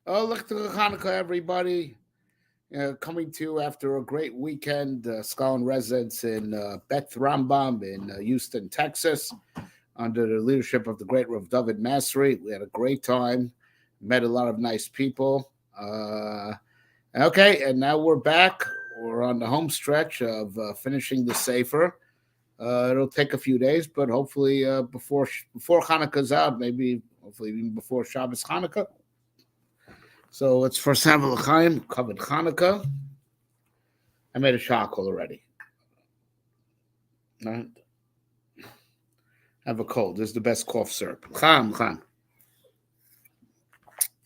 Oh, look to Hanukkah, everybody. Coming to you after a great weekend, Skull and residence in Beth Rambam in Houston, Texas, under the leadership of the great Rav David Masri. We had a great time, met a lot of nice people. Okay, and now we're back. We're on the home stretch of finishing the Sefer. It'll take a few days, but hopefully before Hanukkah's out, maybe hopefully even before Shabbos Hanukkah. So it's for Sam L'chaim, covered Hanukkah. I made a charcoal already. Right? Have a cold. This is the best cough syrup. Cham.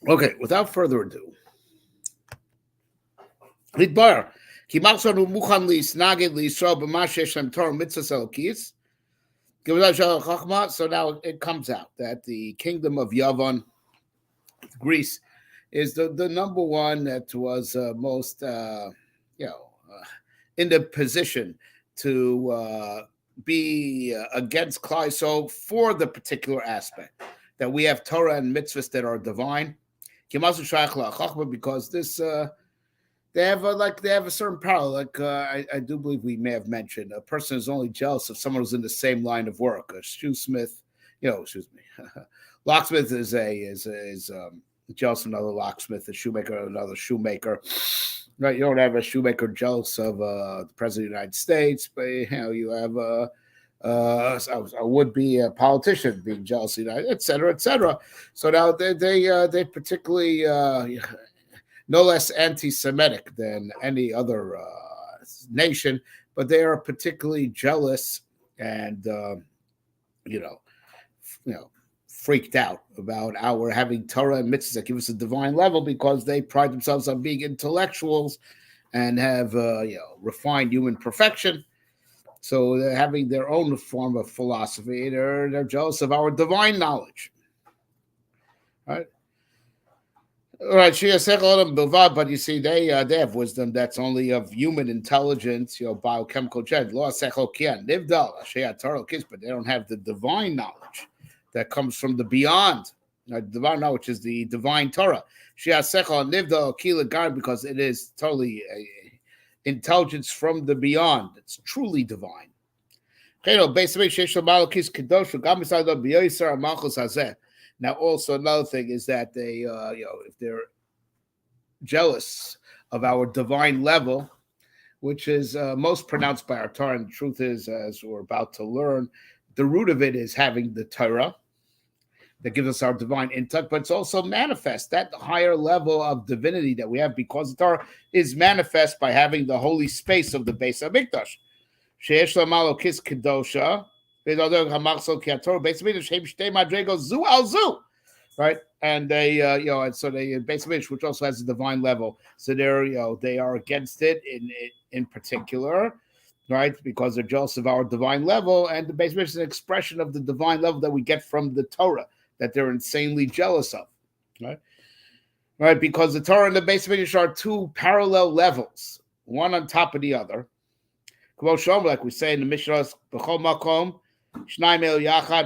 Okay, without further ado. Lidbar. So now it comes out that the kingdom of Yavon, Greece, is the number one that was most in the position to be against Klai. So for the particular aspect that we have Torah and mitzvahs that are divine, because this they have a certain parallel. I do believe we may have mentioned a person is only jealous of someone who's in the same line of work. A shoesmith, locksmith is jealous of another locksmith, a shoemaker another shoemaker. Right, you don't have a shoemaker jealous of the president of the United States, but you have a would-be politician being jealous of the United, et cetera, et cetera. So now they particularly no less anti-Semitic than any other nation, but they are particularly jealous and freaked out about our having Torah and mitzvahs that give us a divine level, because they pride themselves on being intellectuals and have refined human perfection. So they're having their own form of philosophy. They're jealous of our divine knowledge. Right? All right, but you see, they have wisdom that's only of human intelligence, biochemical jet, but they don't have the divine knowledge that comes from the beyond. Divine knowledge is the divine Torah. Because it is totally intelligence from the beyond. It's truly divine. Now, also another thing is that they, if they're jealous of our divine level, which is most pronounced by our Torah, and the truth is, as we're about to learn, the root of it is having the Torah that gives us our divine intellect, but it's also manifest. That higher level of divinity that we have because the Torah is manifest by having the holy space of the Beis HaMikdash. Sheyesh Malokis Kedosha. Right, and they, and so they basically, which also has a divine level. So they are against it in particular, right? Because they're jealous of our divine level, and the base is an expression of the divine level that we get from the Torah that they're insanely jealous of, right? Right, because the Torah and the base are two parallel levels, one on top of the other. Like we say in the Mishnah, B'chol Makom.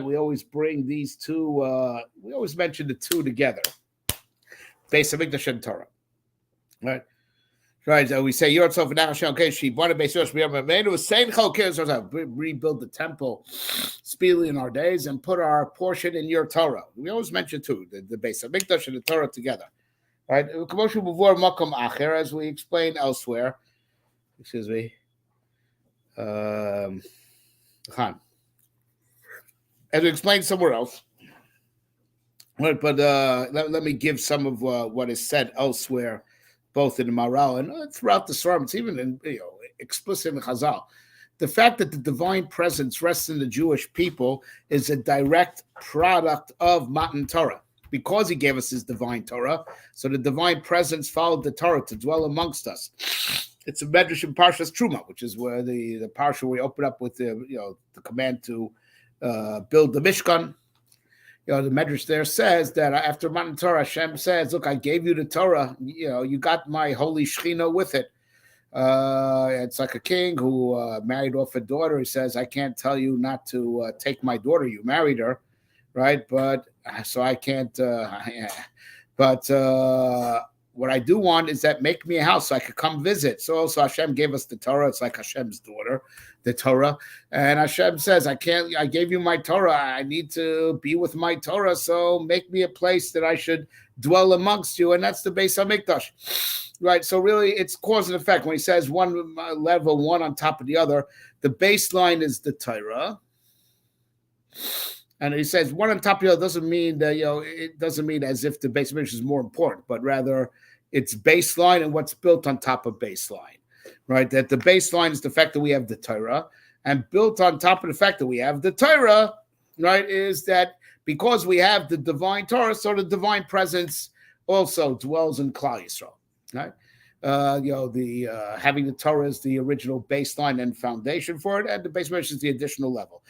We always bring these two. We always mention the two together. Beis Hamikdash and Torah, right? Right. So we say Yortzov and Nachashon Keshi. One of Beis Hamikdash. Was saying rebuild the temple speedily in our days and put our portion in your Torah. We always mention two, the Beis Hamikdash and the Torah together, right? As we explained elsewhere. Excuse me. As we explained somewhere else, right, but let me give some of what is said elsewhere, both in the Maharal and throughout the Svarim. It's even in explicit in Chazal. The fact that the divine presence rests in the Jewish people is a direct product of Matan Torah, because he gave us his divine Torah. So the divine presence followed the Torah to dwell amongst us. It's a medrash in Parshas Truma, which is where the parsha we open up with the command to build the Mishkan. The Medrash there says that after Matan Torah, Hashem says, "Look, I gave you the Torah. You got my holy Shechina with it." It's like a king who married off a daughter. He says, "I can't tell you not to take my daughter. You married her, right? But so I can't. But what I do want is that make me a house so I could come visit. So also Hashem gave us the Torah. It's like Hashem's daughter, the Torah. And Hashem says, I gave you my Torah. I need to be with my Torah. So make me a place that I should dwell amongst you. And that's the Beis HaMikdash. Right. So really it's cause and effect. When he says one level, one on top of the other, the baseline is the Torah. And he says one on top of the other doesn't mean that, it doesn't mean as if the Beis HaMikdash is more important, but rather it's baseline and what's built on top of baseline, right? That the baseline is the fact that we have the Torah, and built on top of the fact that we have the Torah, right, is that because we have the divine Torah, so the divine presence also dwells in Klal Yisrael, right? Having the Torah is the original baseline and foundation for it, and the Beis HaMikdash is the additional level.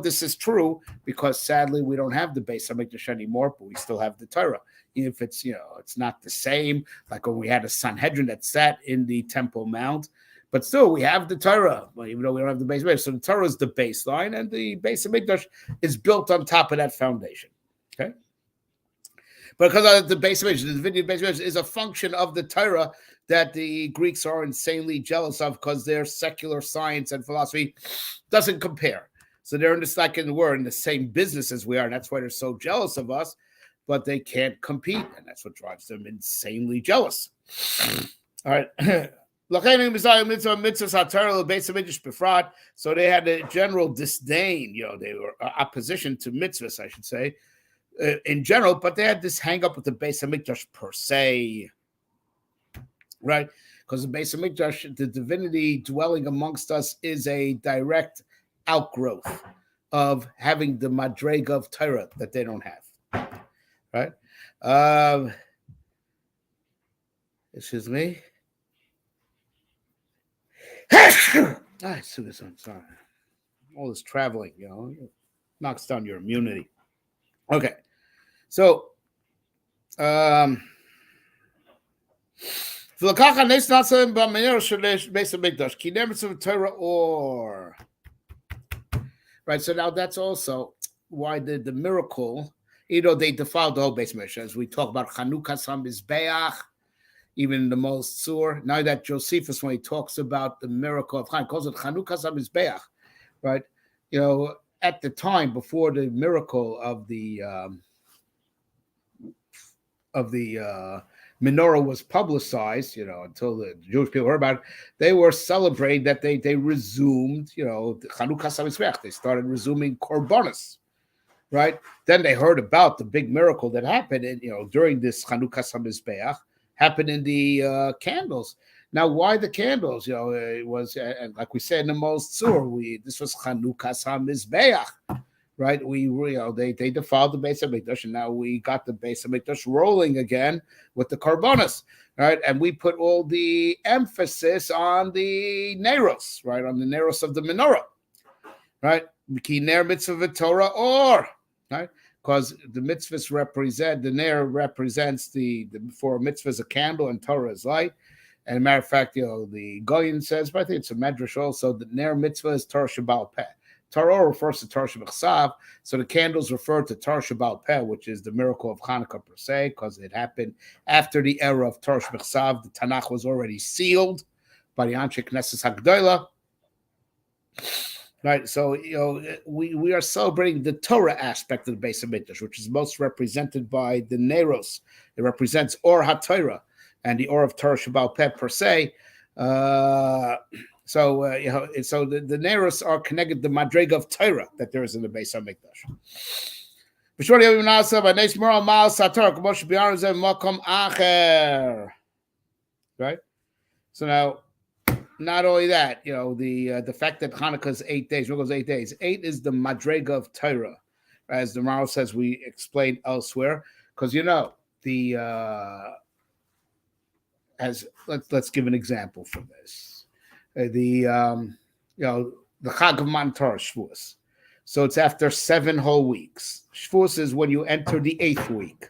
This is true because sadly we don't have the Beis HaMikdash anymore, but we still have the Torah. If it's it's not the same like when we had a Sanhedrin that sat in the Temple Mount, but still we have the Torah, even though we don't have the Beis HaMikdash. So the Torah is the baseline, and the Beis HaMikdash is built on top of that foundation. Okay. Because the Beis HaMikdash, the divinity of the Beis HaMikdash is a function of the Torah that the Greeks are insanely jealous of because their secular science and philosophy doesn't compare. So they're in we're in the same business as we are, and that's why they're so jealous of us, but they can't compete, and that's what drives them insanely jealous. All right. So they had a general disdain, they were opposition to mitzvahs, I should say, in general, but they had this hang up with the Beis HaMikdash per se, right? Because the Beis HaMikdash, the divinity dwelling amongst us, is a direct outgrowth of having the madrega of Torah that they don't have, right? Excuse me. I'm sorry. All this traveling, knocks down your immunity. Okay. So, right. So now that's also why the miracle, they defiled the whole Beis HaMikdash, as we talk about Chanukas HaMizbeach, even in the most sur. Now that Josephus, when he talks about the miracle of Chanukas, calls it Chanukas HaMizbeach, right? At the time before the miracle of the menorah was publicized, until the Jewish people heard about it, they were celebrating that they resumed, the Chanukas HaMizbeach. They started resuming korbanos, right? Then they heard about the big miracle that happened, during this Chanukas HaMizbeach, happened in the candles. Now, why the candles? It was, like we said in the most sur, this was Chanukas HaMizbeach, right? They defiled the Beis HaMikdash, and now we got the Beis HaMikdash rolling again with the korbanos, right? And we put all the emphasis on the neros, right? On the neros of the menorah, right? Ki ner mitzvah Torah or, right? Because the mitzvahs represent, the ner represents for a mitzvah is a candle and Torah is light. And a matter of fact, the Goyen says, but I think it's a medrash also, that ner mitzvah is Torah Sheba'al Peh. Torah refers to Torah Shebechsav, so the candles refer to Torah Sheba'al Peh, which is the miracle of Hanukkah per se, because it happened after the era of Torah Shebechsav. The Tanakh was already sealed by the Anshe Knesset HaGdolah. Right, so we are celebrating the Torah aspect of the Beis HaMikdash, which is most represented by the Neros. It represents Or HaTorah and the Or of Torah Sheba'al Peh per se. So the Neros are connected to the Madrega of Torah that there is in the Beis HaMikdash. Right. So now, not only that, the fact that Hanukkah is 8 days, goes 8 days. 8 is the Madrega of Torah, as the Maharal says, we explained elsewhere. Because let's give an example for this. The Chag of Matan Torah, Shavuos. So it's after 7 whole weeks. Shavuos is when you enter the 8th week.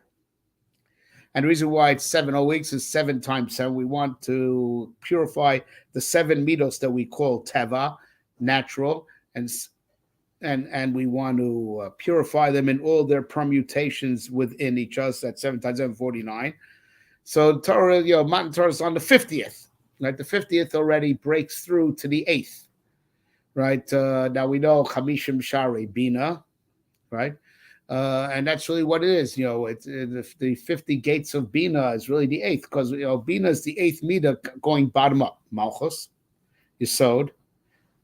And the reason why it's 7 whole weeks is 7 times 7. We want to purify the 7 midos that we call teva, natural, and and we want to purify them in all their permutations within each other. So that's 7 times 7, 49. So Torah, Matan Torah is on the 50th. Right, the 50th already breaks through to the 8th. Right, now we know Chamishim Shari Bina, right, and that's really what it is. It's the 50 gates of Bina is really the 8th, because Bina is the 8th midah going bottom up. Malchus, Yesod,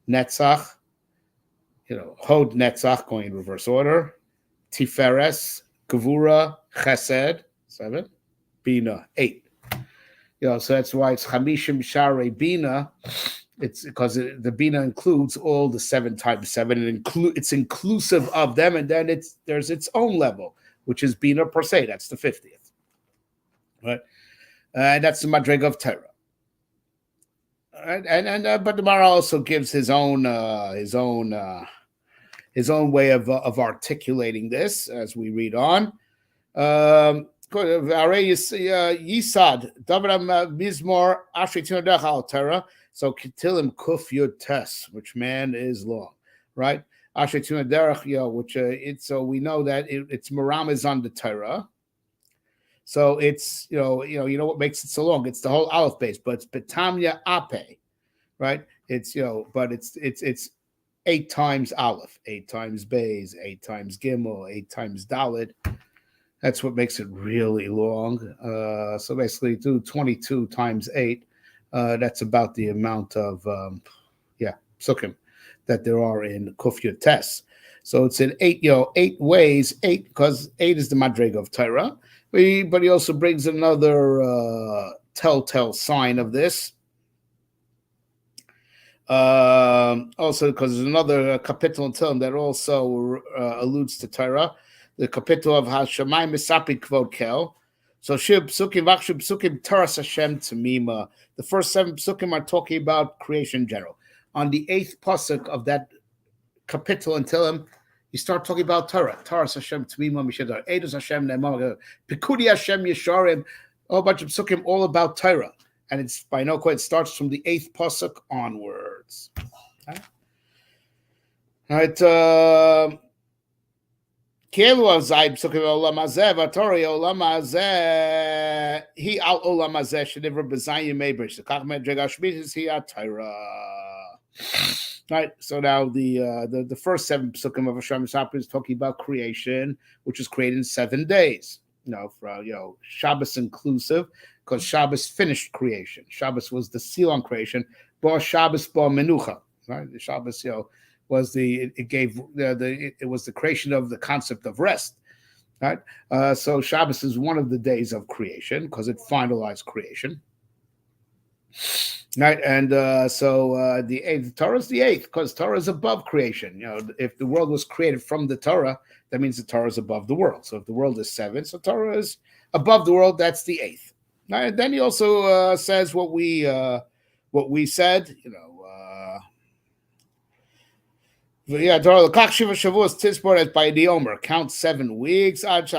Netzach, Hod Netzach going in reverse order, Tiferes, Gevura, Chesed, 7, Bina, 8. So that's why it's Chamishim Shari Bina. It's because the Bina includes all the 7 times 7, and it's inclusive of them, and then there's its own level, which is Bina per se. That's the 50th, right? And that's the Madrega of Torah. And but the Maharal also gives his own way of articulating this as we read on. Yisad David Mizmor Ashri Tinodach al Torah. So Kitilim Kuf Yud Tes, which man is long, right? Ashri Tinodach, which so we know that it's Maram is on the Torah. So it's what makes it so long? It's the whole Aleph base, but it's Betamya Ape, right? It's but it's 8 times Aleph, 8 times Beis, 8 times Gimel, 8 times Dalet. That's what makes it really long. So basically, do 22 times 8. That's about the amount of psukim that there are in Kuf Yud Tes. So it's in 8 ways. 8 because 8 is the Madrega of Torah. But he also brings another telltale sign of this. Also, because there's another capital in Tehillim that also alludes to Torah. The capital of Hashemayim Misapi Kvod Kel. So Shib Psukim Vachshib Psukim Taras Hashem Tamima. The first 7 psukim are talking about creation in general. On the 8th pasuk of that capital in Tehillim, you start talking about Torah. Taras Hashem Tamima Mishadar. Eidos Hashem Ne'emam. Pikudi Hashem Yesharim. A whole bunch of psukim all about Torah. And it's by no point, it starts from the 8th pasuk onwards. Okay. All right. Kielu Azai Psukim Olam Hazeh Vatori Olam Hazeh He Al Olam Hazeh Sheniver B'Zayim Meibrish. The Kachmed Dregashmit is He Torah. Right. So now the first 7 psukim of Hashem Yisapir is talking about creation, which was created in 7 days. Shabbos inclusive, because Shabbos finished creation. Shabbos was the seal on creation. Bo Shabbos Bo Menucha. Right. The Shabbos, was it was the creation of the concept of rest, right? So Shabbos is one of the days of creation because it finalized creation, right? And the Torah is the 8th because Torah is above creation. If the world was created from the Torah, that means the Torah is above the world. So if the world is 7, so Torah is above the world. That's the 8th. Right? And then he also says what we said. Count 7 weeks, which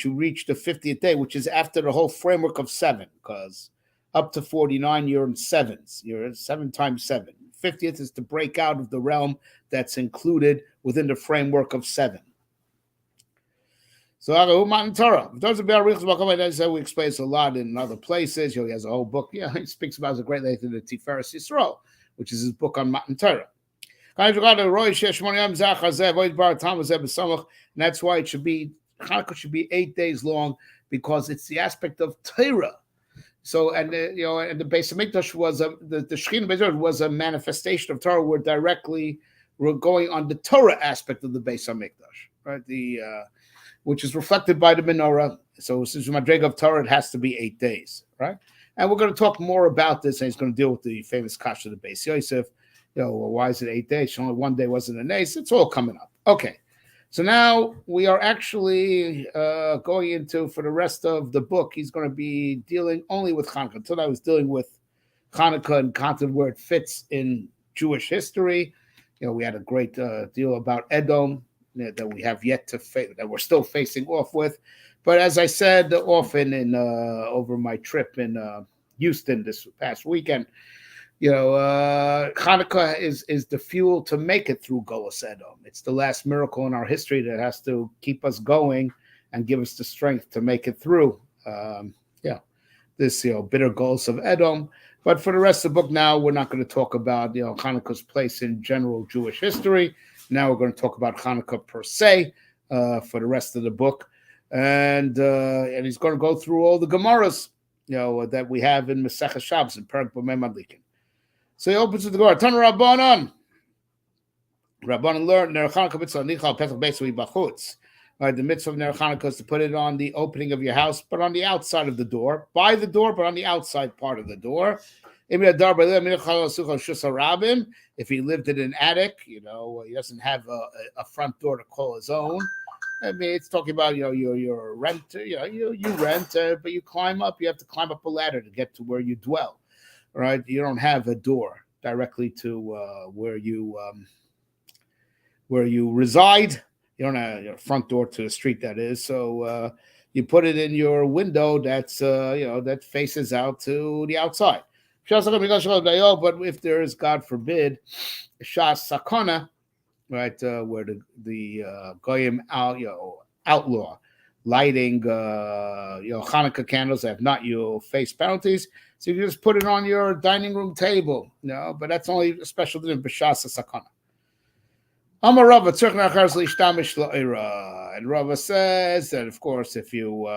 you reach the 50th day, which is after the whole framework of 7, because up to 49 you're in 7s. You're 7 times 7. 50th is to break out of the realm that's included within the framework of 7. So Matan Torah. Those we explain this a lot in other places. He has a whole book. He speaks about a great length in the Tiferes Yisrael, which is his book on Matan Torah. And that's why Hanukkah should be 8 days long, because it's the aspect of Torah. So, and the Beis Hamikdash was the Shekhinah was a manifestation of Torah. We're going on the Torah aspect of the Beis Hamikdash, right? Which is reflected by the menorah. So since Madrega of Torah, it has to be 8 days, right? And we're going to talk more about this, and he's going to deal with the famous kasha of the Beis Yosef. Why is it 8 days? Only 1 day wasn't an ace. It's all coming up. Okay. So now we are actually going into, for the rest of the book, he's going to be dealing only with Hanukkah. Until I was dealing with Hanukkah and content where it fits in Jewish history. We had a great deal about Edom that we have yet to face, that we're still facing off with. But as I said often in over my trip in Houston this past weekend, Hanukkah is the fuel to make it through Golus Edom. It's the last miracle in our history that has to keep us going and give us the strength to make it through. This bitter Golus of Edom. But for the rest of the book, now we're not going to talk about Hanukkah's place in general Jewish history. Now we're going to talk about Hanukkah per se for the rest of the book, and he's going to go through all the Gemaras that we have in Masechah Shabbos and Perek B'Mem Adlikin. So he opens with the Gemara. Tana Rabbanan. Rabbanan learned Ner Chanukah mitzvah nichal pesach beisui bachutz. The mitzvah of Ner Chanukah is to put it on the opening of your house, but on the outside of the door, by the door, but on the outside part of the door. If he lived in an attic, he doesn't have a front door to call his own. I mean, it's talking about your rent. You rent, but you climb up. You have to climb up a ladder to get to where you dwell. Right? You don't have a door directly to where you reside. You don't have a front door to the street, that is. So you put it in your window that's that faces out to the outside. But if there is, God forbid, shas sakana, right, where the goyim outlaw lighting Hanukkah candles that have not face penalties, so you just put it on your dining room table. But that's only a special thing in b'shas sakana. Amar Rava tzurich nachar l'ishtamish la'ira, and Rava says that of course if you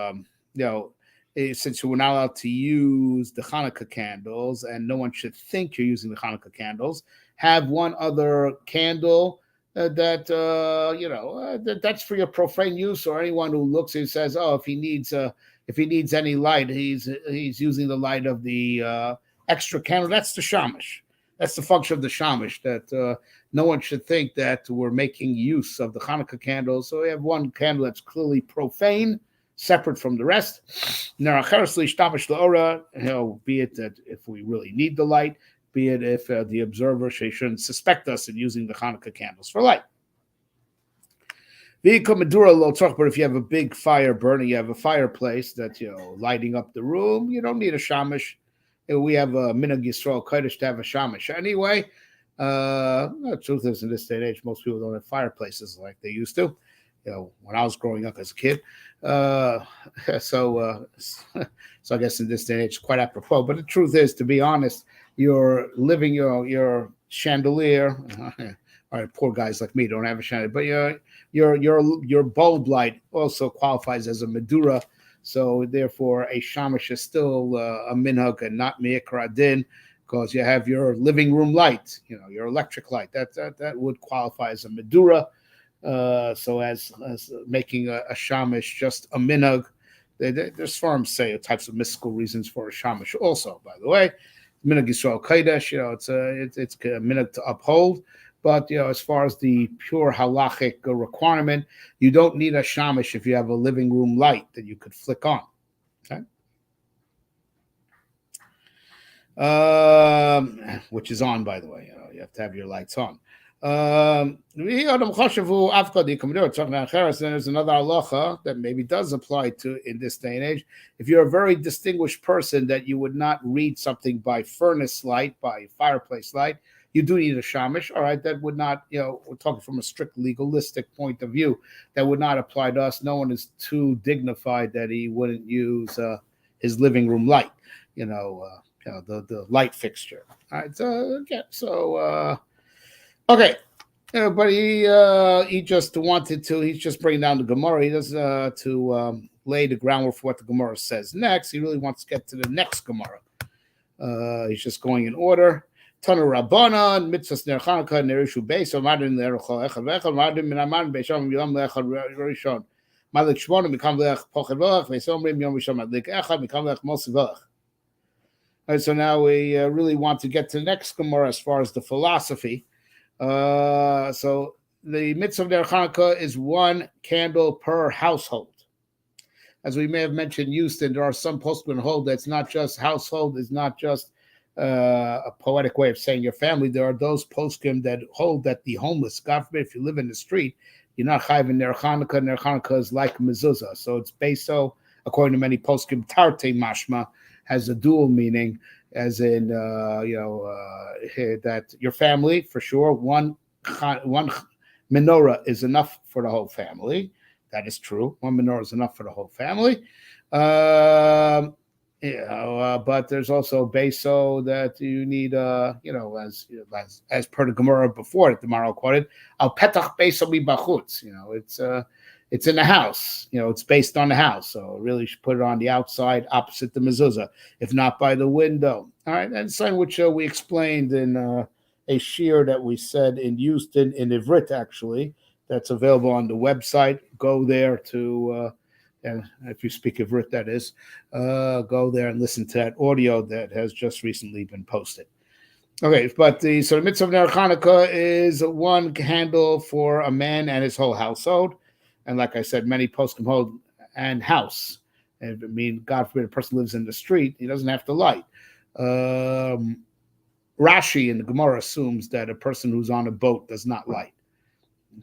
since you were not allowed to use the Hanukkah candles, and no one should think you're using the Hanukkah candles, have one other candle that's for your profane use, or anyone who looks and says, oh, if he needs any light, he's using the light of the extra candle. That's the shamash. That's the function of the shamash, that no one should think that we're making use of the Hanukkah candles. So we have one candle that's clearly profane, separate from the rest. Be it that if we really need the light, be it if the observer shouldn't suspect us in using the Hanukkah candles for light. But if you have a big fire burning, you have a fireplace that's lighting up the room, you don't need a shamash. We have a minhag Yisrael kodesh to have a shamash anyway. The truth is, in this day and age, most people don't have fireplaces like they used to. When I was growing up as a kid. So I guess in this day and age, it's quite apropos. But the truth is, to be honest, you're living your chandelier. All right, poor guys like me don't have a chandelier, but your bulb light also qualifies as a medura. So therefore, a shamash is still a minhag and not mi'ikra din, because you have your living room light, your electric light. That would qualify as a medura. So as making a shamash just a minhag. There's farms say types of mystical reasons for a shamash also, by the way. Minhag Yisrael Kodesh, it's a minhag to uphold. But as far as the pure halachic requirement, you don't need a shamash if you have a living room light that you could flick on. Okay. Which is on, by the way. You have to have your lights on. There's another halacha that maybe does apply to in this day and age. If you're a very distinguished person, that you would not read something by furnace light, by fireplace light, you do need a shamash. All right, that would not, we're talking from a strict legalistic point of view, that would not apply to us. No one is too dignified that he wouldn't use his living room light, the light fixture. All right, okay, but he just wanted to. He's just bringing down the Gemara. He does to lay the groundwork for what the Gemara says next. He really wants to get to the next Gemara. He's just going in order. Tanu Rabbanan mitzvahs ner Chanukah nerishu beis omadin lerochol echad ve'echad omadin min aman beisham yom leechad rishon madlik shmona mikam leech pochad velach ve'isomrim yom rishon madlik echad mikam leech mos velach. All right, so now we really want to get to the next Gemara as far as the philosophy. So the mitzvah of Ner Chanukah is one candle per household. As we may have mentioned, Houston, there are some poskim hold that's not just household, is not just a poetic way of saying your family. There are those poskim that hold that the homeless, God forbid, if you live in the street, you're not chayiv in Ner Chanukah. Ner Chanukah is like mezuzah. So it's based, according to many poskim, tarte mashma has a dual meaning. as in that your family for sure one menorah is enough for the whole family. That is true. One menorah is enough for the whole family. But there's also beso that you need, as per the Gemara before that the Maharal quoted, al petach beso mibachutz. It's in the house. It's based on the house. So really, you should put it on the outside, opposite the mezuzah, if not by the window. All right, and something which we explained in a shir that we said in Houston in Ivrit, actually, that's available on the website. Go there to. And if you speak of Rit, that is, go there and listen to that audio that has just recently been posted. Okay, but the mitzvah of Ner Chanukah is one candle for a man and his whole household. And like I said, many poskim hold and house. And I mean, God forbid, a person lives in the street, he doesn't have to light. Rashi in the Gemara assumes that a person who's on a boat does not light.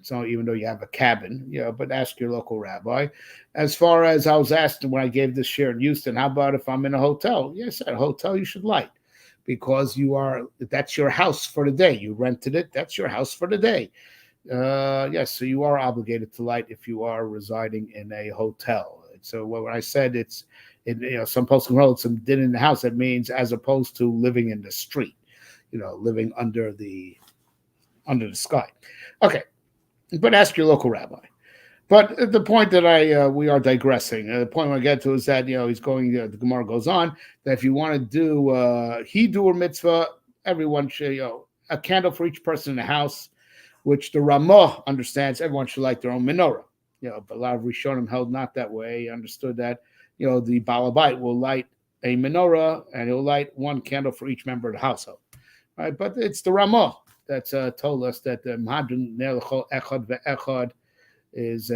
So even though you have a cabin, but ask your local rabbi. As far as I was asked when I gave this share in Houston, how about if I'm in a hotel? Yes, at a hotel you should light because that's your house for the day. You rented it, that's your house for the day. Yes, so you are obligated to light if you are residing in a hotel. So when I said some posting hold some din in the house, that means as opposed to living in the street, living under the sky. Okay. But ask your local rabbi. But the point that we are digressing. The point I want to get to is that he's going. The Gemara goes on that if you want to do hidur mitzvah, everyone should a candle for each person in the house, which the Ramah understands. Everyone should light their own menorah. But a lot of Rishonim held not that way. He understood that the Balabait will light a menorah and he'll light one candle for each member of the household. Right, but it's the Ramah that's told us that the Maharal Ner Echad ve'echad is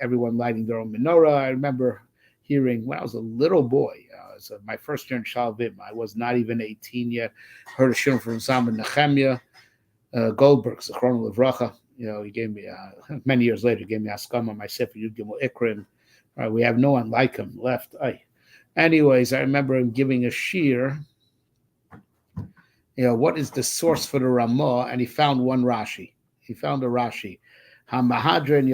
everyone lighting their own menorah. I remember hearing when I was a little boy, my first year in Shalvim, I was not even 18 yet, heard a shir from Zalman Nechemia Goldberg, Zichrono Livracha. He gave me, many years later, he gave me Askama, my Sefer Yud Gimel Ikrim. We have no one like him left. Anyways, I remember him giving a shir. What is the source for the Ramah? And he found one Rashi. He found a Rashi. Hamahadrin,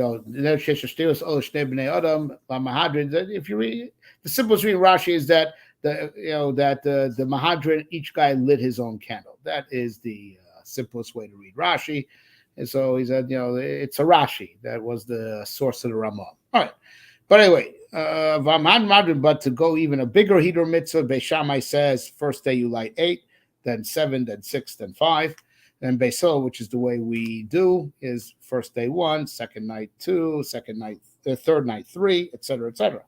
if you read the simplest reading Rashi is that the Mahadrin, each guy lit his own candle. That is the simplest way to read Rashi. And so he said, it's a Rashi. That was the source of the Ramah. All right. But anyway, but to go even a bigger hidur mitzvah, Beis Shammai says, first day you light 8, then 7, then 6, then 5. Then Beis, which is the way we do, is first day 1, second night 2, third night 3, etc., etc.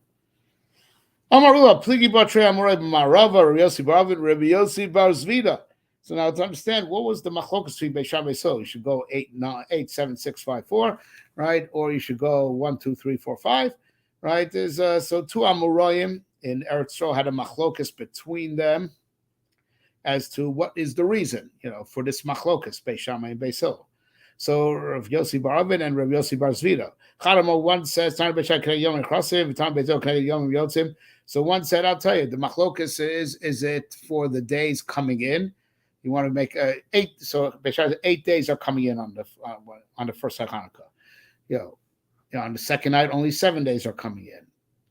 Amarula, Pligi Batre Amorai B'Marava, Rabbi Yossi Bar Avin, Rabbi Yossi Bar Zvida. So now to understand what was the machlokas between Beis Shammai and Beis, you should go 8, 7, 6, 5, 4, right? Or you should go 1, 2, 3, 4, 5, right? There's so 2 Amoraim in Eretz Yisrael had a machlokas between them as to what is the reason, for this machlokas, Beis Shammai and Beis Hillel. So Rav Yossi Bar Avin and Rav Yossi Bar Zvida. Chadamo, one says, so one said, I'll tell you, the machlokas is it for the days coming in? You want to make 8, so 8 days are coming in on the first Hanukkah. On the second night, only 7 days are coming in.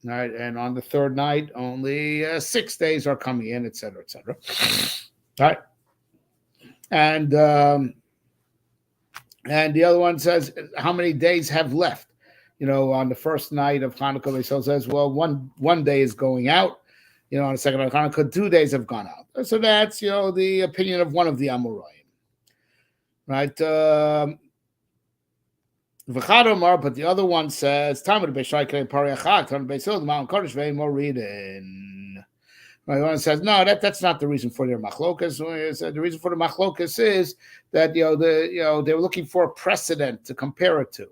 Right, and on the third night, only 6 days are coming in, etc., etc. All right, and the other one says how many days have left. On the first night of Hanukkah, Beis says, well, one day is going out. On the second night of Hanukkah, 2 days have gone out. So that's the opinion of one of the Amoraim, right? But the other one says, right, one says, no, that's not the reason for their machlokas. The reason for the machlokas is that they were looking for a precedent to compare it to.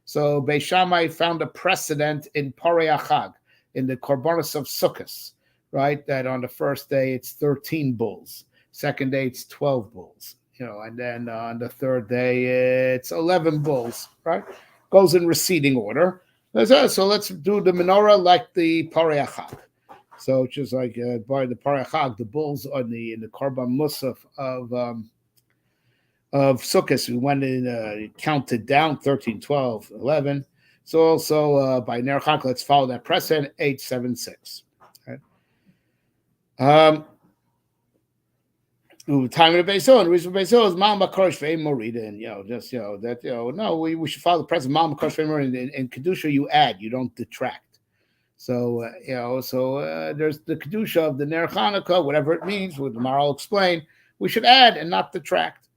So Beis Shammai found a precedent in Parei Achag, in the Korbanos of Sukkos, right? That on the first day it's 13 bulls, second day it's 12 bulls. And then on the third day, it's 11 bulls, right? Goes in receding order. So let's do the menorah like the Parei Achag. So it's just like by the Parachag, the bulls on in the Korban Musaf of Sukkot. We went in, counted down 13, 12, 11. So also by Ner Chag, let's follow that precedent, 8, 7, 6. Okay. Time of the Beisil, and the reason for Beisil is Ma'am Makorish Ve'im Morida, and just that no, we should follow the present Ma'am Makorish Ve'im Morida. In Kedusha, you add, you don't detract. So there's the Kedusha of the Ner Chanukah, whatever it means, what the Maharal explain, we should add and not detract.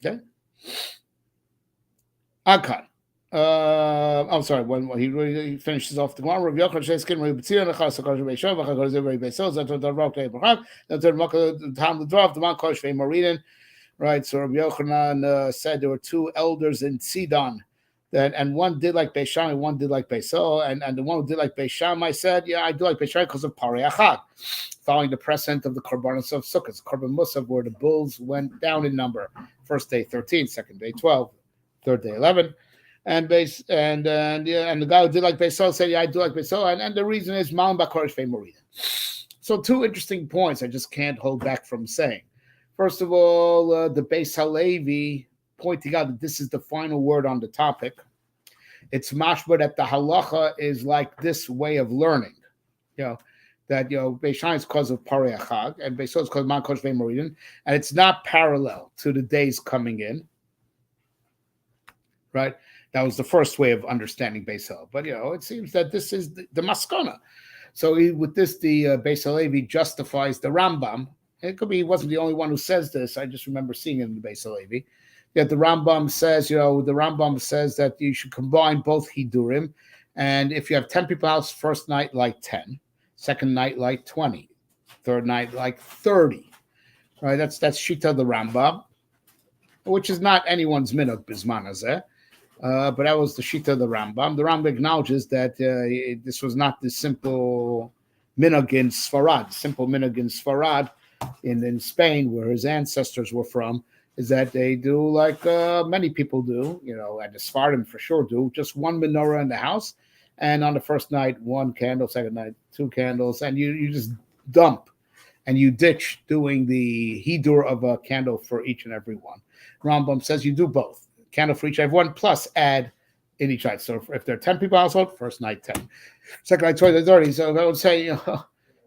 Okay. Akan. I'm sorry. When he finishes off the Gemara, Rav Yochanan says, "Skin Rav B'tzir Nechas Hakadosh Beishav Hakadosh Zevei Beisos." That's what the Rav Abraham. That's what the Talmud Drav the Man Kosh Vei Marinin. Right. So Rav Yochanan said there were two elders in Sidon, and one did like Beishamai, one did like Beisol, and the one who did like Beishamai said, "Yeah, I do like Beishamai because of Parei Achag." Following the precedent of the Korbanos of Sukkot, Korban Musaf, where the bulls went down in number. First day 13, second day 12, third day 11, and the guy who did like Beisol said, "Yeah, I do like Beisol," and the reason is Malam Bakorish Fei Morida. So two interesting points I just can't hold back from saying. First of all, the Beis Halevi pointing out that this is the final word on the topic. It's mashma that the halacha is like this way of learning, that Beishan is because of Parei Achag and Beisol is because of Man Kosh Vei Moridin, and it's not parallel to the days coming in. Right? That was the first way of understanding Beisol. But it seems that this is the maskana. So with this, the Beis Halevi justifies the Rambam. It could be he wasn't the only one who says this. I just remember seeing it in the Beis Halevi. That the Rambam says, that you should combine both Hidurim, and if you have 10 people house, first night like 10. Second night like 20, third night like 30. Right? That's Shita the Rambam, which is not anyone's minhag bisman hazeh, but that was the Shita of the Rambam. The Rambam acknowledges that this was not the simple minhag in Sfarad. Simple minhag in Sfarad in Spain, where his ancestors were from, is that they do like many people do, and the Sfardim for sure do, just one menorah in the house. And on the first night, one candle, second night, two candles, and you just dump and you ditch doing the hidur of a candle for each and every one. Rambam says you do both. Candle for each and every one, plus add in each night. So if there are 10 people household, first night 10. Second night 20, 30. So I would say,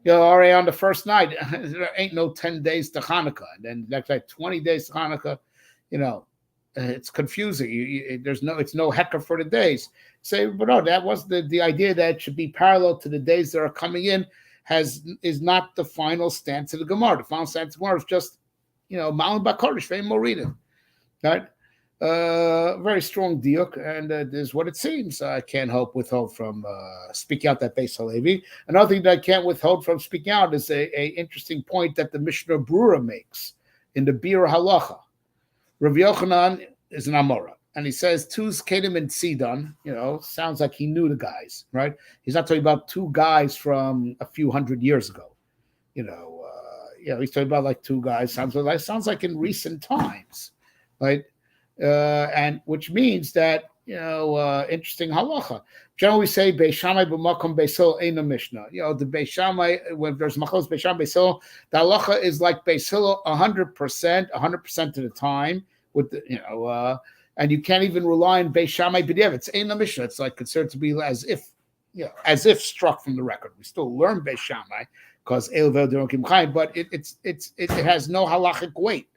already on the first night, there ain't no 10 days to Hanukkah. And then next night, 20 days to Hanukkah, it's confusing. It's no hecker for the days. Say, but no, that was the idea that it should be parallel to the days that are coming in is not the final stance of the Gemara. The final stance of the Gemara is just, Malam Bakorish Ve'im Moridin. Right? Very strong diuk, and this is what it seems. I can't withhold from speaking out that Beis Halevi. Another thing that I can't withhold from speaking out is a interesting point that the Mishnah Brura makes in the Bir Halacha. Rav Yochanan is an Amora, and he says two Kedim and Sidon. Sounds like he knew the guys, right? He's not talking about two guys from a few hundred years ago. He's talking about like two guys. Sounds like in recent times, right? And which means that interesting halacha. Generally, we say Beis Shammai b'makom Beisil ein a Mishnah. The Beis Shammai, when there's machlos Beis Shammai Beisil, the halacha is like Beisil 100% of the time. With and you can't even rely on Beis Shammai b'diavad. It's ein a Mishnah. It's like considered to be as if struck from the record. We still learn Beis Shammai because Elvel Derokim Chaim, but it has no halachic weight.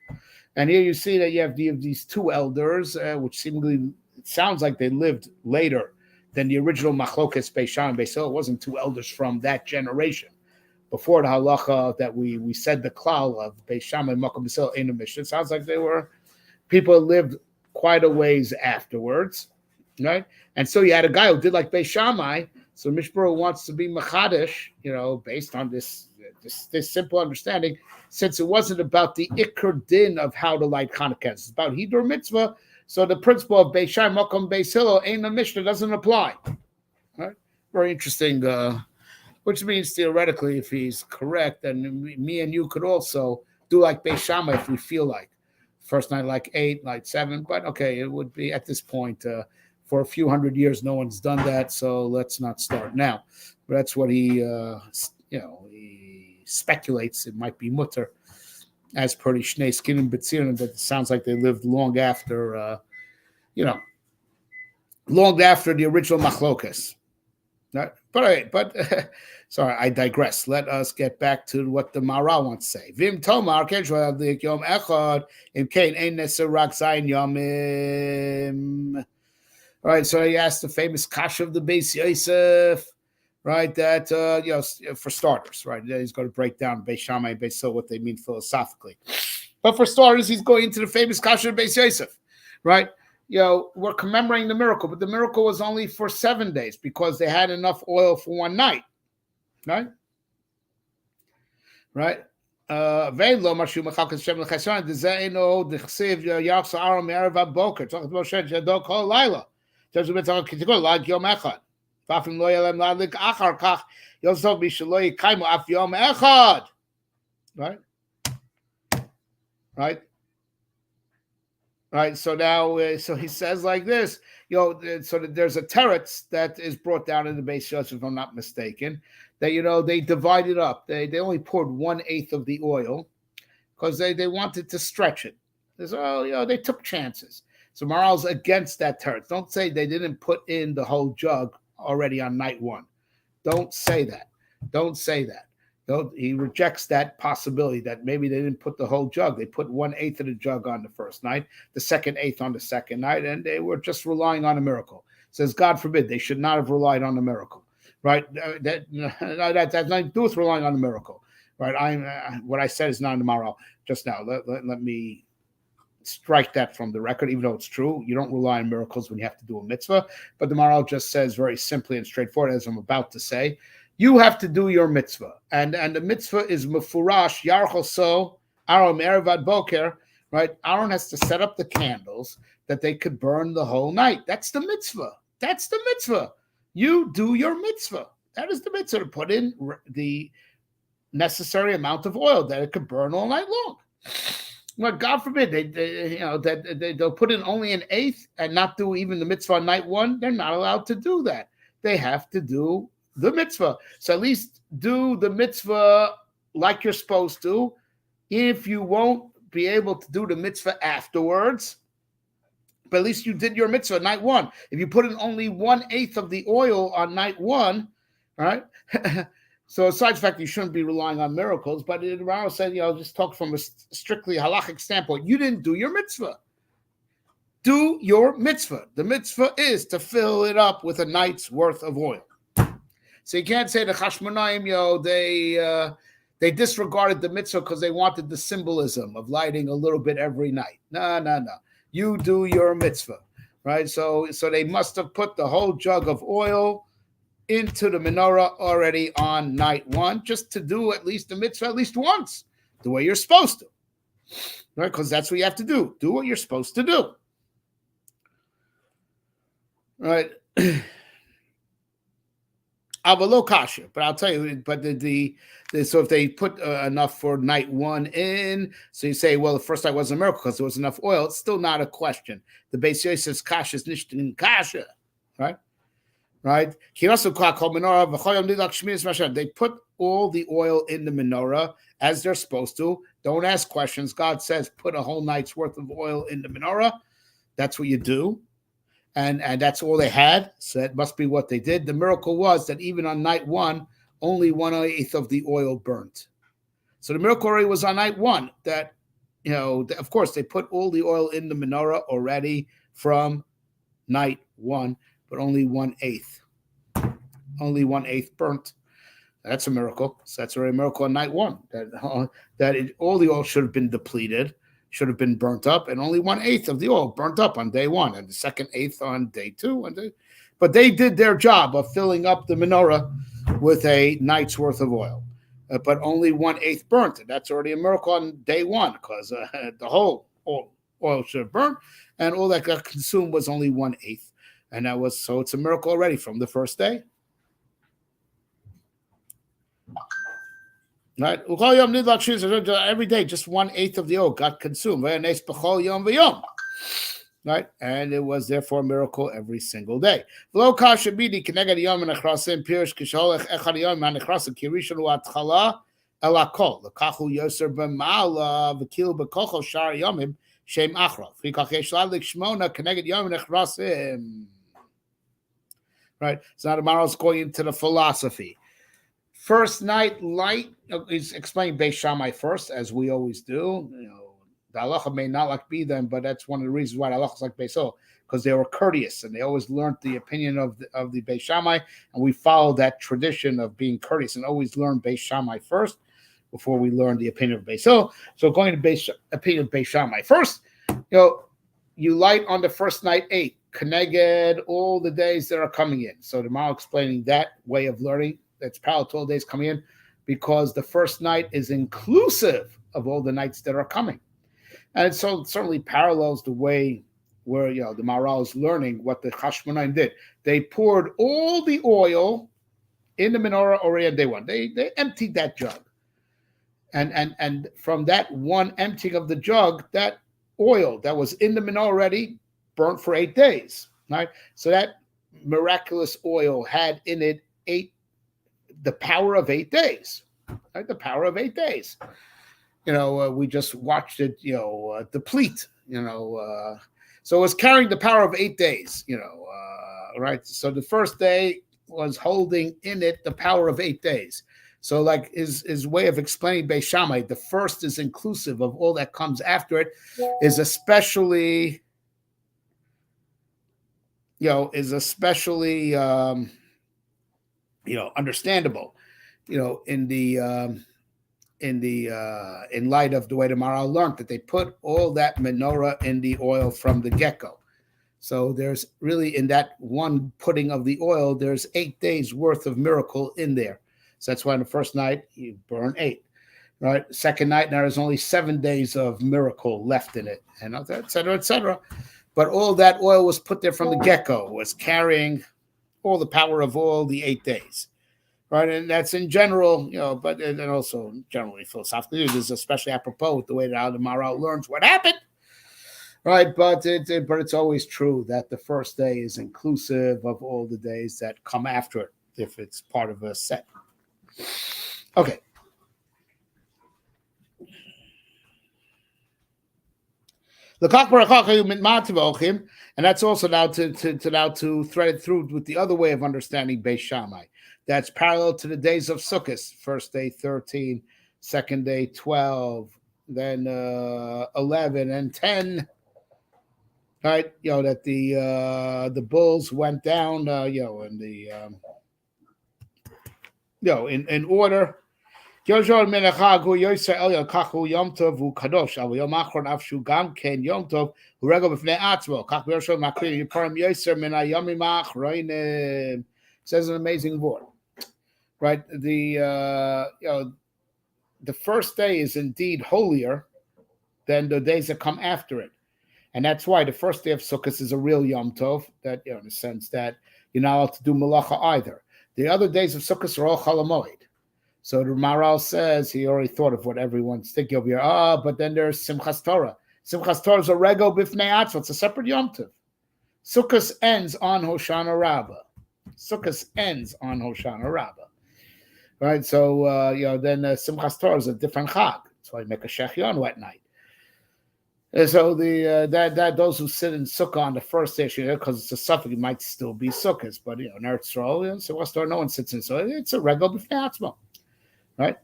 And here you see that you have these two elders, which seemingly it sounds like they lived later than the original Machlokes Beis Shammai and Beisil. It wasn't two elders from that generation. Before the halacha that we said the klal of Beis Shammai and Makom Beisil in the Mishnah, it sounds like they were people who lived quite a ways afterwards, right? And so you had a guy who did like Beis Shammai. So Mishbura wants to be Machadish, based on this simple understanding, since it wasn't about the Iker Din of how to light Hanukkah. It's about Hidur Mitzvah. So the principle of Beis Shammai Makom Beisil in the Mishnah doesn't apply. Right? Very interesting, which means theoretically, if he's correct, then me and you could also do like Beis Shammai if we feel like. First night like 8, night 7, but okay, it would be at this point for a few hundred years, no one's done that, so let's not start now. But that's what he he speculates it might be mutter, as per the Shnei Skinim B'tzirin, that it sounds like they lived long after, long after the original machlokas. Right? But sorry, I digress. Let us get back to what the Maharal wants to say. Vim Tomar Yom Echad Im Kain Ein Neser Rak Zayin Yomim. All right, so he asked the famous kasha of the Beis Yosef, right? That for starters, right? He's going to break down Beis Shammai and Beis Hillel what they mean philosophically. But for starters, he's going into the famous kasha of Beis Yosef, right? We're commemorating the miracle, but the miracle was only for 7 days because they had enough oil for one night, right? Right? Right? Right? Right, so now, so he says like this, so that there's a teretz that is brought down in the Beis Yosef, if I'm not mistaken, that, they divided up. They only poured 1/8 of the oil because they wanted to stretch it. So, they took chances. So Maharal's against that teretz. Don't say they didn't put in the whole jug already on night one. Don't say that. Don't say that. He rejects that possibility that maybe they didn't put the whole jug. They put 1/8 of the jug on the first night, the second eighth on the second night, and they were just relying on a miracle. Says, God forbid, they should not have relied on a miracle, right? That has nothing to do with relying on a miracle, right? What I said is not in the Maharal just now. Let me strike that from the record, even though it's true. You don't rely on miracles when you have to do a mitzvah, but the Maharal just says very simply and straightforward, as I'm about to say, you have to do your mitzvah, and the mitzvah is mefurash yarchoso Aaron Erevad Boker, right? Aaron has to set up the candles that they could burn the whole night. That's the mitzvah. That's the mitzvah. You do your mitzvah. That is the mitzvah, to put in the necessary amount of oil that it could burn all night long. Well, God forbid they'll put in only 1/8 and not do even the mitzvah on night one. They're not allowed to do that. They have to do the mitzvah. So at least do the mitzvah like you're supposed to. If you won't be able to do the mitzvah afterwards, but at least you did your mitzvah night one. If you put in only 1/8 of the oil on night one, right? So aside from the fact you shouldn't be relying on miracles, but Rao said, just talk from a strictly halachic standpoint. You didn't do your mitzvah. Do your mitzvah. The mitzvah is to fill it up with a night's worth of oil. So you can't say the Chashmonaim, they disregarded the mitzvah because they wanted the symbolism of lighting a little bit every night. No. You do your mitzvah, right? So they must have put the whole jug of oil into the menorah already on night one, just to do at least the mitzvah at least once, the way you're supposed to, right? Because that's what you have to do. Do what you're supposed to do, right? Avalo kasha, but I'll tell you. But so if they put enough for night one in, so you say, well, the first night wasn't a miracle because there was enough oil. It's still not a question. The Beis Yosef's kasha is nishtin kasha, right? Right? They put all the oil in the menorah as they're supposed to. Don't ask questions. God says, put a whole night's worth of oil in the menorah. That's what you do. And that's all they had. So that must be what they did. The miracle was that even on night one, only 1/8 of the oil burnt. So the miracle already was on night one that, of course, they put all the oil in the menorah already from night one, but only 1/8. Only 1/8 burnt. That's a miracle. So that's already a miracle on night one. All the oil should have been depleted, should have been burnt up, and only 1/8 of the oil burnt up on day one, and the second eighth on day two. But they did their job of filling up the menorah with a night's worth of oil, but only 1/8 burnt. And that's already a miracle on day one because the whole oil should have burnt, and all that got consumed was only 1/8. And so it's a miracle already from the first day. Right? Every day, just 1/8 of the oil got consumed. right? And it was therefore a miracle every single day. V'lo kasha bidi keneged yom nechrasim pirush kisholech echad yom nechrasim kirishon u'atchala elakol lekachu yoser b'mala v'kil b'kochol shar yomim shem achra v'kach yesh ladik shmona keneged yom nechrasim. Right? So now the Maharal is going into the philosophy. First night light is explained Beis Shammai first, as we always do. The halacha may not like be them, but that's one of the reasons why the halacha is like Beis Hillel, because they were courteous and they always learned the opinion of the Beis Shammai, and we follow that tradition of being courteous and always learn Beis Shammai first before we learn the opinion of Beis Hillel. So going to opinion of Beis Shammai first, you light on the first night 8, Keneged all the days that are coming in. So the Maharal explaining that way of learning that's parallel to all days coming in, because the first night is inclusive of all the nights that are coming. And so it certainly parallels the way where the Maharal is learning what the Chashmonaim did. They poured all the oil in the menorah already on day 1. They emptied that jug. And from that one emptying of the jug, that oil that was in the menorah already burnt for 8 days. Right? So that miraculous oil had in it the power of 8 days. Right? The power of 8 days. We just watched it, deplete, so it was carrying the power of 8 days, right? So the first day was holding in it the power of 8 days. So like his way of explaining Beis Shammai, the first is inclusive of all that comes after it, is especially understandable, in light of the way the Maharal learned that they put all that menorah in the oil from the get-go. So there's really, in that one putting of the oil, there's 8 days worth of miracle in there. So that's why on the first night you burn 8. Right? Second night, now there's only 7 days of miracle left in it, and et cetera, et cetera. But all that oil was put there from the get-go, was carrying all the power of all the 8 days. Right, and that's in general, but and also generally philosophically, it is especially apropos with the way that the Maharal learns what happened, right? But it's always true that the first day is inclusive of all the days that come after it, if it's part of a set. Okay. And that's also now to thread it through with the other way of understanding Beis Shammai. That's parallel to the days of Sukkot. First day 13, second day 12, then 11 and 10. Right, that the bulls went down, in the in order. Yom Tov hu kadosh, אבל יום האחרון אף שהוא גם כן יום טוב הוא רגע בפני עצמו. כך בירושלים מקריאים יפרם יויסר מן הימים האחרונים. Says an amazing word, right? The first day is indeed holier than the days that come after it, and that's why the first day of Sukkot is a real Yom Tov. That in the sense that you're not allowed to do malacha either. The other days of Sukkot are all Chol Hamoed. So the Maharal says he already thought of what everyone's thinking of here. But then there's Simchas Torah. Simchas Torah is a rego b'fnei atzma. It's a separate Yom Tov. Sukkot ends on Hoshana Rabbah. Sukkot ends on Hoshana Rabbah. Right? So, then Simchas Torah is a different Chag. That's why you make a Shechion at night. And so that those who sit in Sukkah on the first day, because it's a suffix, it might still be Sukkot. But, in Eretz Yisrael, Simchas Torah, no one sits in. So it's a rego b'fnei atzma. Right?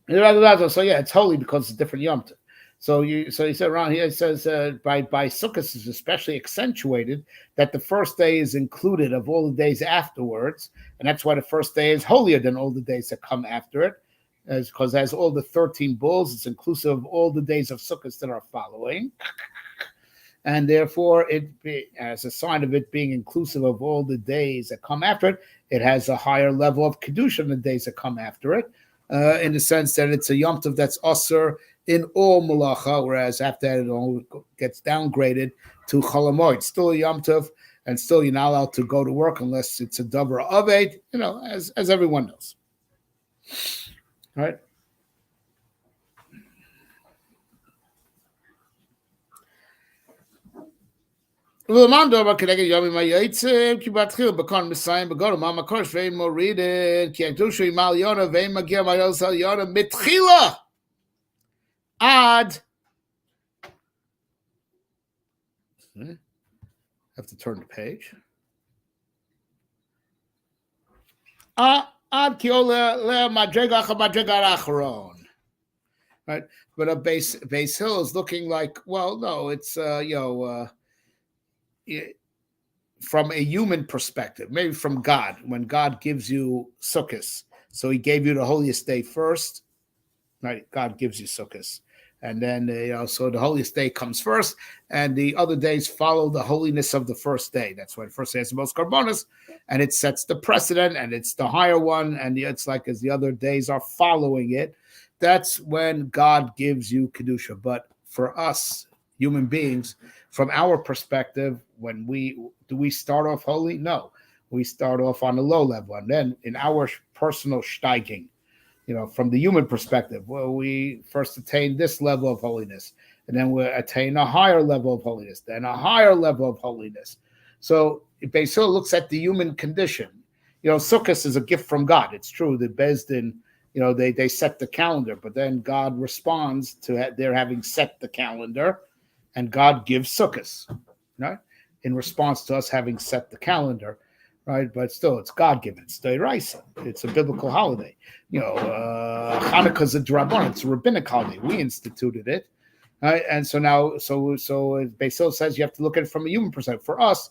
So it's holy because it's a different Yom Tov. So he said around here, it says by Sukkot is especially accentuated that the first day is included of all the days afterwards, and that's why the first day is holier than all the days that come after it, because as all the 13 bulls, it's inclusive of all the days of Sukkot that are following, and therefore as a sign of it being inclusive of all the days that come after it, it has a higher level of kedusha than the days that come after it, in the sense that it's a Yom Tov that's usher in all malacha, whereas after that it all gets downgraded to Chol Hamoed. Still a Yom Tov, and still you're not allowed to go to work unless it's a davar aved, as everyone knows. All right. ולמדו כנגד יומים היוצאים, כי בהתחיל בכל מסיים בגודל, מה מקורש ואין מורידן, כי הקדושה עם העליונה ואין מגיע מהיוס העליונה מתחילה עד. Have to turn the page. עד כי עולה למדרגה אחר מדרגה האחרון. Right? But a base hill is looking like, well, no, it's from a human perspective, maybe from God, when God gives you sukkahs. So he gave you the holiest day first, right? God gives you sukkahs. And then, so the holiest day comes first, and the other days follow the holiness of the first day. That's why the first day is the most carbonus, and it sets the precedent, and it's the higher one, and it's like as the other days are following it. That's when God gives you Kedusha. But for us, human beings, from our perspective, when do we start off holy? No. We start off on a low level. And then in our personal steiging, from the human perspective, well, we first attain this level of holiness, and then we attain a higher level of holiness, then a higher level of holiness. So it basically looks at the human condition. Sukkot is a gift from God. It's true that Beis Din, they set the calendar, but then God responds to their having set the calendar, and God gives sukkahs, right? In response to us having set the calendar, right? But still, it's God-given. It's Deiraisa. It's a biblical holiday. Hanukkah is a Drabban. It's a rabbinic holiday. We instituted it, right? And so now, so Basil says you have to look at it from a human perspective. For us,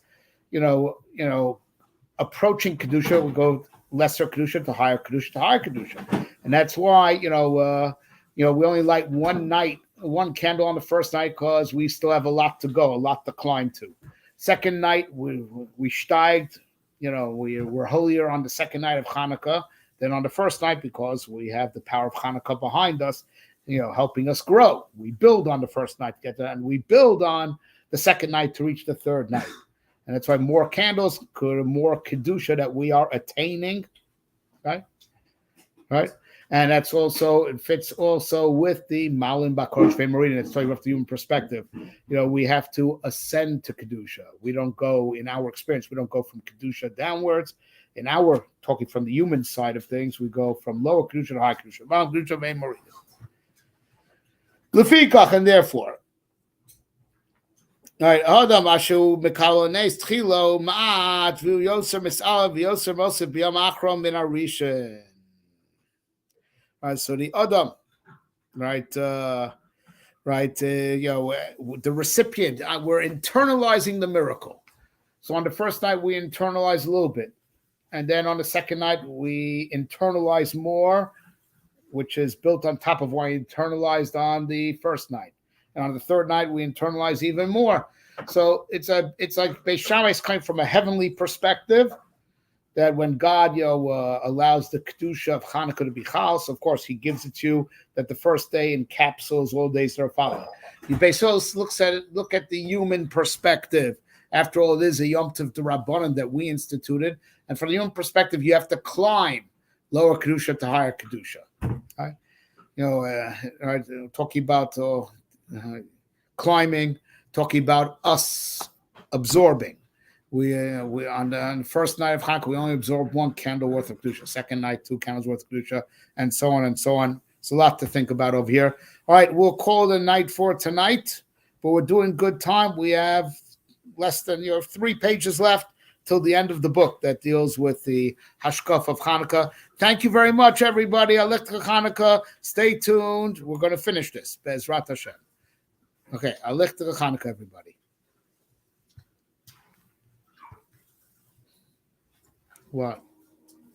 approaching Kedusha, we go lesser Kedusha to higher Kedusha to higher Kedusha. And that's why, we only light one candle on the first night because we still have a lot to go, a lot to climb to. Second night, we steiged, we're holier on the second night of Hanukkah than on the first night because we have the power of Hanukkah behind us, helping us grow. We build on the first night to get that, and we build on the second night to reach the third night. And that's why more candles, more Kedusha that we are attaining, right? Right? And that's also, it fits also with the Malin Bakor Shvei Marina. It's talking about the human perspective. We have to ascend to Kedusha. We don't go, in our experience, we don't go from Kedusha downwards. In our, talking from the human side of things, we go from lower Kedusha to high Kedusha. Malin Kedusha Shvei Marina. Lefikach, and therefore, all right, Adam Ashu Mikalo Nes Tchilo Ma'at V'u Yoser Mis'alav Yoser Mosef B'Yom Achron Min Arishan. Right, so the Adam, right, the recipient, we're internalizing the miracle. So on the first night, we internalize a little bit. And then on the second night, we internalize more, which is built on top of what we internalized on the first night. And on the third night, we internalize even more. So it's like Beis Shammai is coming from a heavenly perspective, that when God, allows the Kedusha of Hanukkah to be Chal, so of course he gives it to you that the first day encapsulates all days that are following. He basically look at the human perspective. After all, it is a Yom Tov D'Rabbanan that we instituted. And from the human perspective, you have to climb lower Kedusha to higher Kedusha. Right? Talking about climbing, talking about us absorbing. We on the first night of Hanukkah, we only absorbed one candle worth of Kedusha. Second night, 2 candles worth of Kedusha, and so on and so on. It's a lot to think about over here. All right, we'll call it a night for tonight, but we're doing good time. We have less than 3 pages left till the end of the book that deals with the Hashkaf of Hanukkah. Thank you very much, everybody. Alech Hanukkah. Stay tuned. We're going to finish this. Be'ezrat Hashem. Okay, Alech Hanukkah, everybody. What?